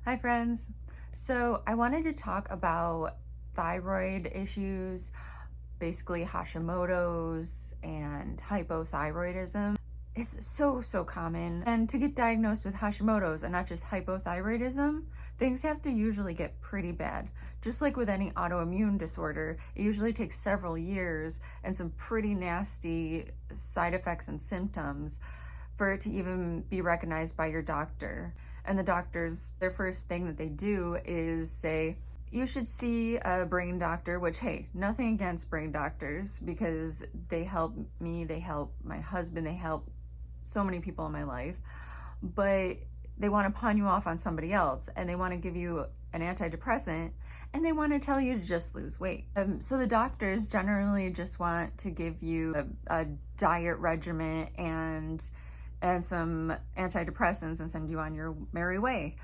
Hi friends. So I wanted to talk about thyroid issues, basically Hashimoto's and hypothyroidism. It's so common. And to get diagnosed with Hashimoto's and not just hypothyroidism, things have to usually get pretty bad. Just like with any autoimmune disorder, it usually takes several years and some pretty nasty side effects and symptoms for it to even be recognized by your doctor. And the doctors, their first thing that they do is say, you should see a brain doctor, which, hey, nothing against brain doctors because they help me, they help my husband, they help so many people in my life. But they want to pawn you off on somebody else and they want to give you an antidepressant and they want to tell you to just lose weight. So the doctors generally just want to give you a diet regimen and some antidepressants and send you on your merry way.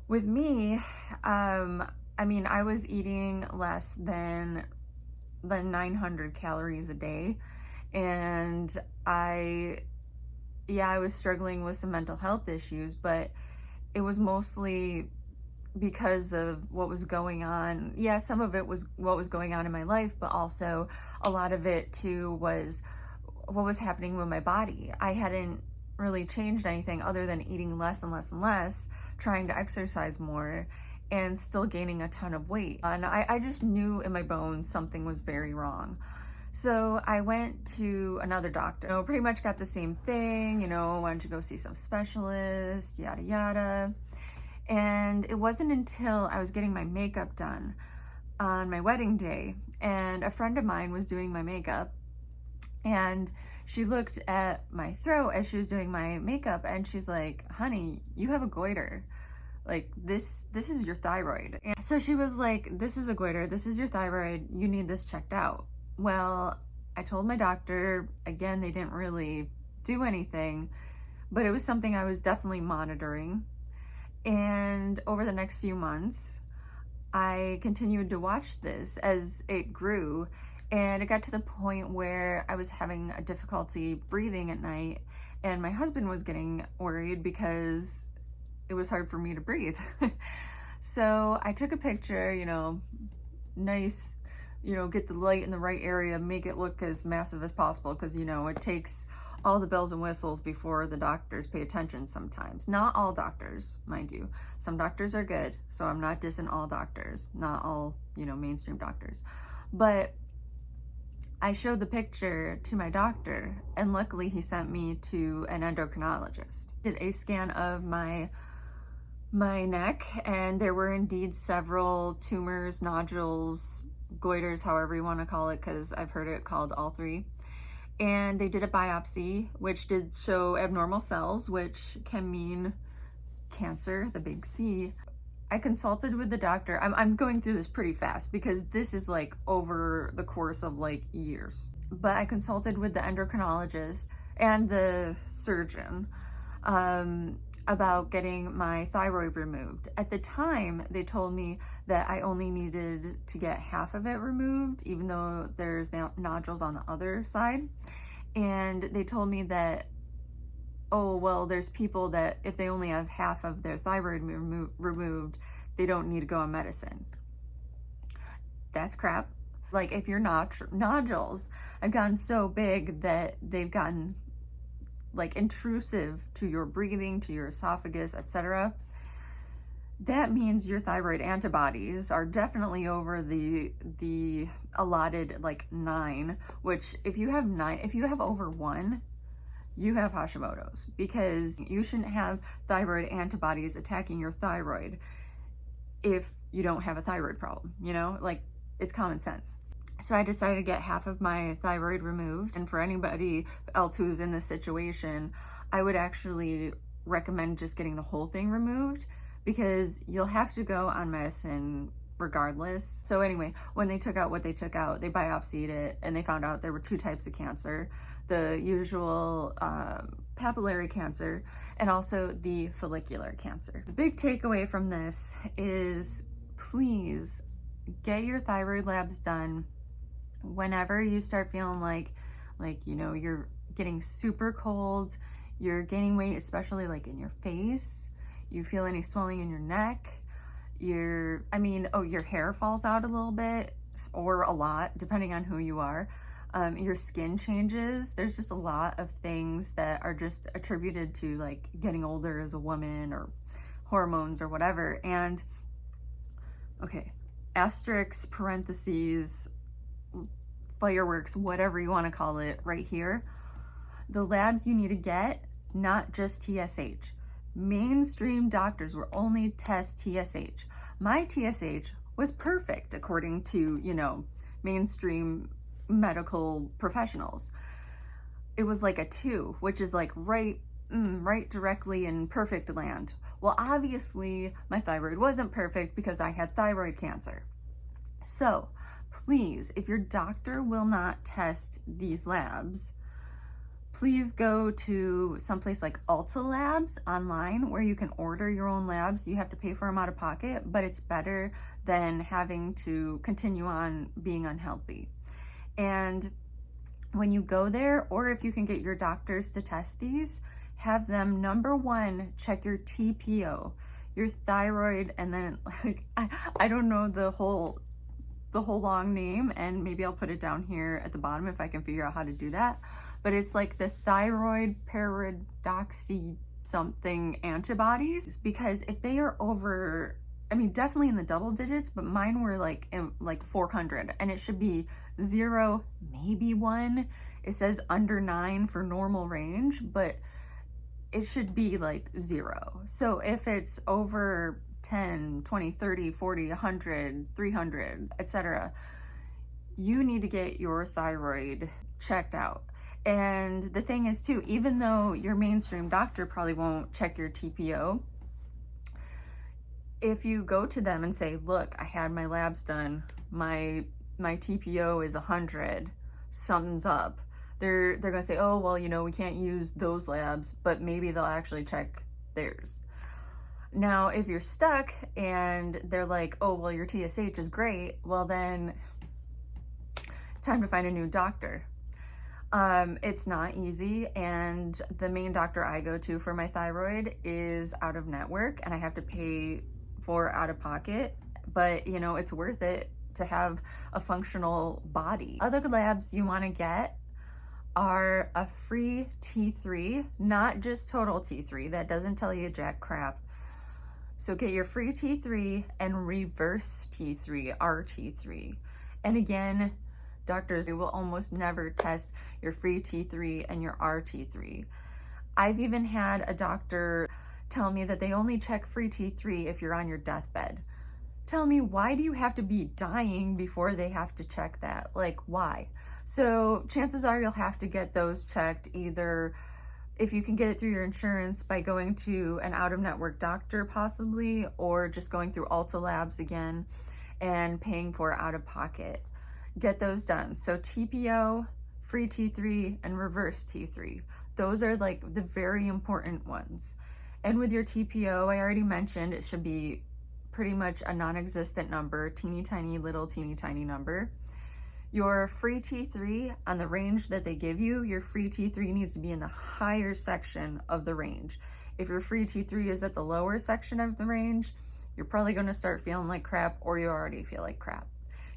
With me, I was eating less than 900 calories a day, and I was struggling with some mental health issues, but it was mostly because of what was going on. Yeah, some of it was what was going on in my life, but also a lot of it too was what was happening with my body. I hadn't really changed anything other than eating less and less and less, trying to exercise more, and still gaining a ton of weight. And I just knew in my bones something was very wrong. So I went to another doctor, pretty much got the same thing, wanted to go see some specialist, yada yada. And it wasn't until I was getting my makeup done on my wedding day, and a friend of mine was doing my makeup, and she looked at my throat as she was doing my makeup and she's like, honey, you have a goiter. Like this is your thyroid. And so she was like, this is a goiter, this is your thyroid, you need this checked out. Well, I told my doctor, again, they didn't really do anything, but it was something I was definitely monitoring. And over the next few months, I continued to watch this as it grew. And it got to the point where I was having a difficulty breathing at night, and my husband was getting worried because it was hard for me to breathe. So I took a picture, nice, get the light in the right area, make it look as massive as possible, because, it takes all the bells and whistles before the doctors pay attention sometimes. Not all doctors, mind you. Some doctors are good, so I'm not dissing all doctors, not all, mainstream doctors. But I showed the picture to my doctor, and luckily he sent me to an endocrinologist. Did a scan of my neck, and there were indeed several tumors, nodules, goiters, however you want to call it, because I've heard it called all three. And they did a biopsy, which did show abnormal cells, which can mean cancer, the big C. I consulted with the doctor. I'm going through this pretty fast because this is like over the course of like years. But I consulted with the endocrinologist and the surgeon about getting my thyroid removed. At the time, they told me that I only needed to get half of it removed, even though there's nodules on the other side. And they told me that, oh, well, there's people that if they only have half of their thyroid removed, they don't need to go on medicine. That's crap. Like, if your nodules have gotten so big that they've gotten like intrusive to your breathing, to your esophagus, etc., that means your thyroid antibodies are definitely over the allotted like 9, which if you have over 1, you have Hashimoto's, because you shouldn't have thyroid antibodies attacking your thyroid if you don't have a thyroid problem, like it's common sense. So I decided to get half of my thyroid removed, and for anybody else who's in this situation, I would actually recommend just getting the whole thing removed, because you'll have to go on medicine regardless. So anyway, when they took out what they took out, they biopsied it and they found out there were 2 types of cancer: the usual papillary cancer and also the follicular cancer. The big takeaway from this is, please get your thyroid labs done whenever you start feeling like you're getting super cold, you're gaining weight, especially like in your face, you feel any swelling in your neck, your hair falls out a little bit or a lot, depending on who you are. Your skin changes. There's just a lot of things that are just attributed to like getting older as a woman or hormones or whatever. And okay, asterisk, parentheses, fireworks, whatever you want to call it right here. The labs you need to get, not just TSH. Mainstream doctors will only test TSH. My TSH was perfect according to, mainstream medical professionals. It was like a 2, which is like right directly in perfect land. Well, obviously my thyroid wasn't perfect because I had thyroid cancer. So please, if your doctor will not test these labs, please go to someplace like Ulta Labs online where you can order your own labs. You have to pay for them out of pocket, but it's better than having to continue on being unhealthy. And when you go there, or if you can get your doctors to test these, have them, number one, check your TPO, your thyroid, and then like, I don't know the whole long name, and maybe I'll put it down here at the bottom if I can figure out how to do that. But it's like the thyroid paradoxy something antibodies, because if they are over, definitely in the double digits, but mine were like in like 400, and it should be 0, maybe 1. It says under 9 for normal range, but it should be like 0. So if it's over 10, 20, 30, 40, 100, 300, etc., you need to get your thyroid checked out. And the thing is too, even though your mainstream doctor probably won't check your TPO, if you go to them and say, look, I had my labs done, my TPO is 100, something's up, they're gonna say, oh, well, we can't use those labs, but maybe they'll actually check theirs. Now, if you're stuck and they're like, oh, well, your TSH is great, well, then time to find a new doctor. It's not easy, and the main doctor I go to for my thyroid is out of network, and I have to pay for out of pocket, but it's worth it to have a functional body. Other labs you want to get are a free T3, not just total T3. That doesn't tell you jack crap. So get your free T3 and reverse T3, RT3. And again, doctors will almost never test your free T3 and your RT3. I've even had a doctor tell me that they only check free T3 if you're on your deathbed. Tell me, why do you have to be dying before they have to check that? Like, why? So chances are you'll have to get those checked, either if you can get it through your insurance by going to an out-of-network doctor possibly, or just going through Ulta Labs again and paying for out of pocket. Get those done. So TPO, free T3, and reverse T3. Those are like the very important ones. And with your TPO, I already mentioned it should be pretty much a non-existent number, teeny tiny number. Your free T3, on the range that they give you, your free T3 needs to be in the higher section of the range. If your free T3 is at the lower section of the range, you're probably going to start feeling like crap, or you already feel like crap.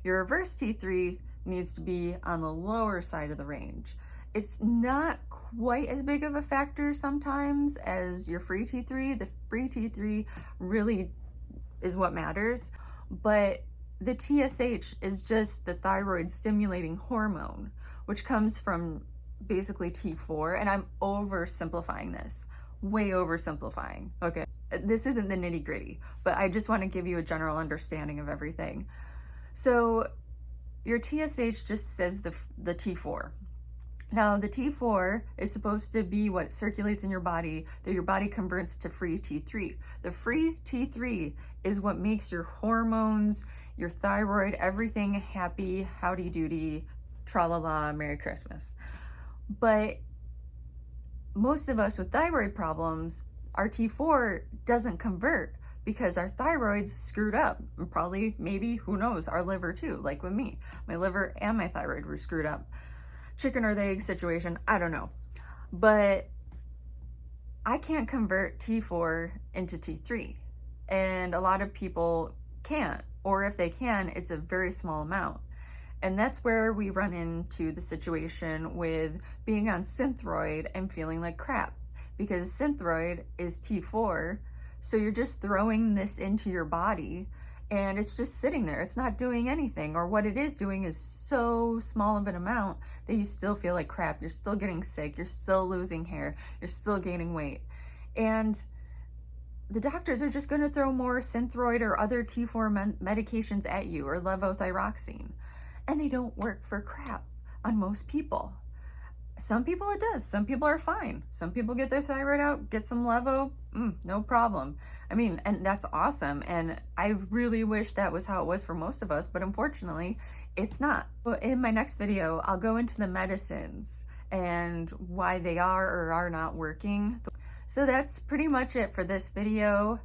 Your reverse T3 needs to be on the lower side of the range. It's not quite as big of a factor sometimes as your free T3. The free T3 really is what matters, but the TSH is just the thyroid stimulating hormone, which comes from basically T4, and I'm oversimplifying this, way oversimplifying. Okay, this isn't the nitty gritty, but I just want to give you a general understanding of everything. So your TSH just says the T4. Now the T4 is supposed to be what circulates in your body, that your body converts to free T3. The free T3 is what makes your hormones, your thyroid, everything happy, howdy doody, tra-la-la, Merry Christmas. But most of us with thyroid problems, our T4 doesn't convert because our thyroid's screwed up. And probably, maybe, who knows, our liver too, like with me. My liver and my thyroid were screwed up. Chicken or the egg situation, I don't know. But I can't convert T4 into T3, and a lot of people can't, or if they can, it's a very small amount. And that's where we run into the situation with being on Synthroid and feeling like crap, because Synthroid is T4, so you're just throwing this into your body and it's just sitting there. It's not doing anything, or what it is doing is so small of an amount that you still feel like crap. You're still getting sick, you're still losing hair, you're still gaining weight. And the doctors are just going to throw more Synthroid or other T4 medications at you, or levothyroxine, and they don't work for crap on most people. Some people it does. Some people are fine. Some people get their thyroid out, get some levo, no problem. I mean, and that's awesome. And I really wish that was how it was for most of us, but unfortunately, it's not. But in my next video, I'll go into the medicines and why they are or are not working. So that's pretty much it for this video.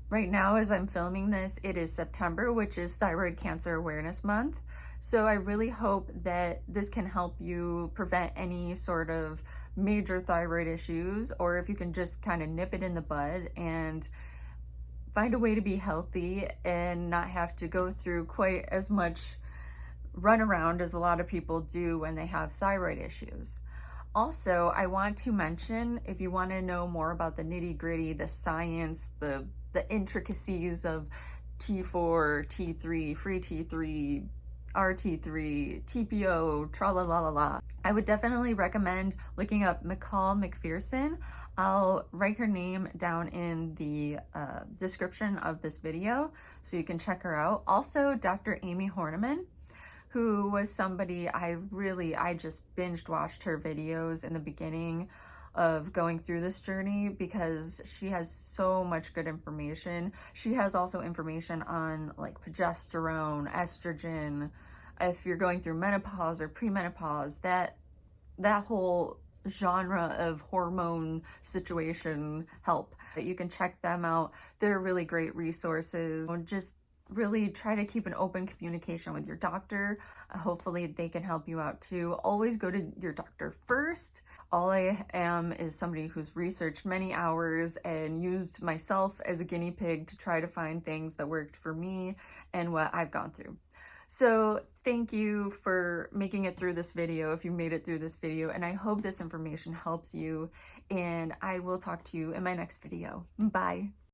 Right now, as I'm filming this, it is September, which is Thyroid Cancer Awareness Month. So I really hope that this can help you prevent any sort of major thyroid issues, or if you can just kind of nip it in the bud and find a way to be healthy and not have to go through quite as much runaround as a lot of people do when they have thyroid issues. Also, I want to mention, if you want to know more about the nitty-gritty, the science, the intricacies of T4, T3, free T3, RT3, TPO, tra-la-la-la-la, I would definitely recommend looking up McCall McPherson. I'll write her name down in the description of this video so you can check her out. Also, Dr. Amy Horniman, who was somebody I just binged watched her videos in the beginning of going through this journey because she has so much good information. She has also information on like progesterone, estrogen, if you're going through menopause or premenopause, that whole genre of hormone situation help. That you can check them out. They're really great resources. Just really try to keep an open communication with your doctor. Hopefully they can help you out too. Always go to your doctor first. All I am is somebody who's researched many hours and used myself as a guinea pig to try to find things that worked for me and what I've gone through. So thank you for making it through this video, if you made it through this video, and I hope this information helps you, and I will talk to you in my next video. Bye.